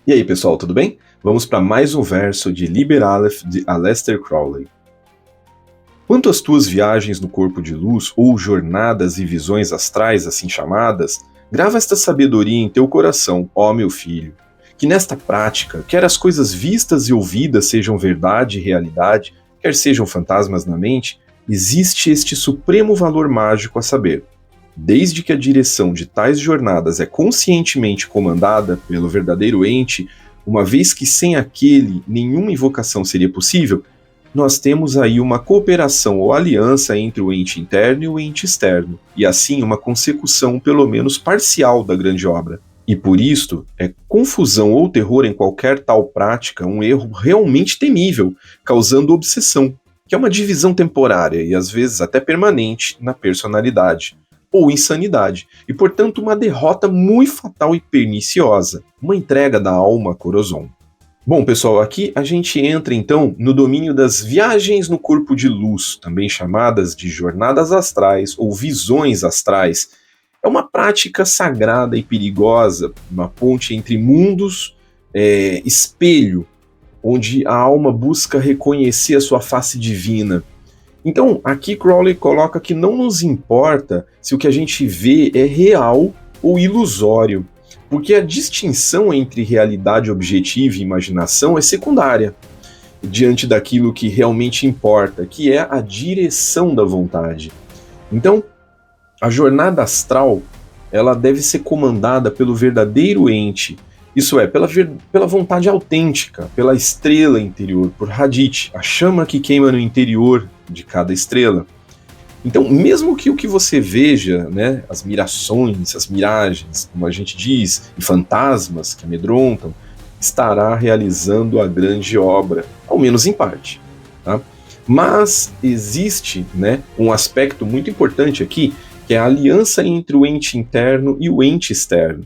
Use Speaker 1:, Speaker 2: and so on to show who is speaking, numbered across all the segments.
Speaker 1: E aí, pessoal, tudo bem? Vamos para mais um verso de Liber Aleph de Aleister Crowley. Quanto às tuas viagens no corpo de luz, ou jornadas e visões astrais assim chamadas, grava esta sabedoria em teu coração, ó meu filho, que nesta prática, quer as coisas vistas e ouvidas sejam verdade e realidade, quer sejam fantasmas na mente, existe este supremo valor mágico a saber. Desde que a direção de tais jornadas é conscientemente comandada pelo verdadeiro ente, uma vez que sem aquele nenhuma invocação seria possível, nós temos aí uma cooperação ou aliança entre o ente interno e o ente externo, e assim uma consecução pelo menos parcial da grande obra. E por isto, é confusão ou terror em qualquer tal prática um erro realmente temível, causando obsessão, que é uma divisão temporária e às vezes até permanente na personalidade, ou insanidade, e portanto uma derrota muito fatal e perniciosa, uma entrega da alma a Corozon. Bom, pessoal, aqui a gente entra então no domínio das viagens no corpo de luz, também chamadas de jornadas astrais ou visões astrais. É uma prática sagrada e perigosa, uma ponte entre mundos, espelho, onde a alma busca reconhecer a sua face divina. Então, aqui Crowley coloca que não nos importa se o que a gente vê é real ou ilusório, porque a distinção entre realidade objetiva e imaginação é secundária, diante daquilo que realmente importa, que é a direção da vontade. Então, a jornada astral, ela deve ser comandada pelo verdadeiro ente, isso é, pela vontade autêntica, pela estrela interior, por Hadith, a chama que queima no interior de cada estrela. Então, mesmo que o que você veja, né, as mirações, as miragens, como a gente diz, e fantasmas que amedrontam, estará realizando a grande obra, ao menos em parte. Tá? Mas existe, né, um aspecto muito importante aqui, que é a aliança entre o ente interno e o ente externo.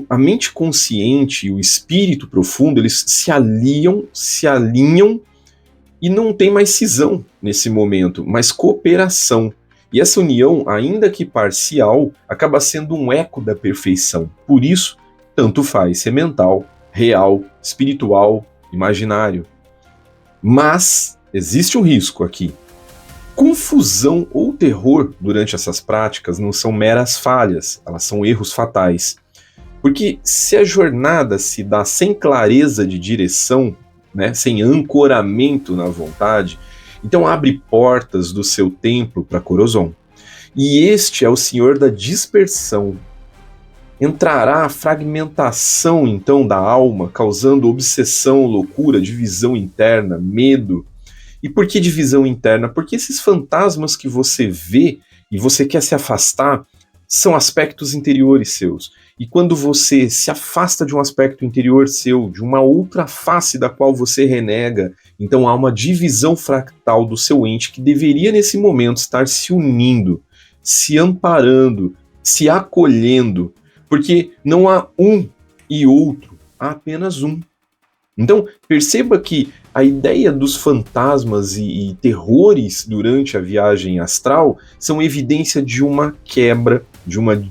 Speaker 1: A mente consciente e o espírito profundo, eles se alinham e não tem mais cisão nesse momento, mas cooperação. E essa união, ainda que parcial, acaba sendo um eco da perfeição. Por isso, tanto faz ser mental, real, espiritual, imaginário. Mas existe um risco aqui. Confusão ou terror durante essas práticas não são meras falhas, elas são erros fatais. Porque se a jornada se dá sem clareza de direção, né, sem ancoramento na vontade, então abre portas do seu templo para Corozon. E este é o senhor da dispersão. Entrará a fragmentação, então, da alma, causando obsessão, loucura, divisão interna, medo. E por que divisão interna? Porque esses fantasmas que você vê e você quer se afastar são aspectos interiores seus. E quando você se afasta de um aspecto interior seu, de uma outra face da qual você renega, então há uma divisão fractal do seu ente que deveria nesse momento estar se unindo, se amparando, se acolhendo, porque não há um e outro, há apenas um. Então perceba que a ideia dos fantasmas e terrores durante a viagem astral são evidência de uma quebra, de uma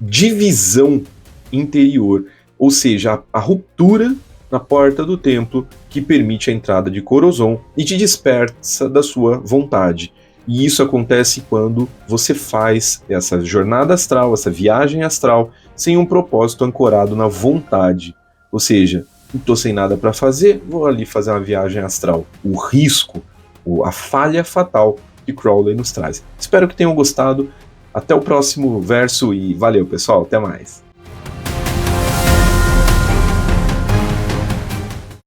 Speaker 1: divisão interior, ou seja, a ruptura na porta do templo que permite a entrada de Corozon e te dispersa da sua vontade. E isso acontece quando você faz essa jornada astral, essa viagem astral, sem um propósito ancorado na vontade. Ou seja, não estou sem nada para fazer, vou ali fazer uma viagem astral. O risco, a falha fatal que Crowley nos traz. Espero que tenham gostado. Até o próximo verso e valeu, pessoal. Até mais.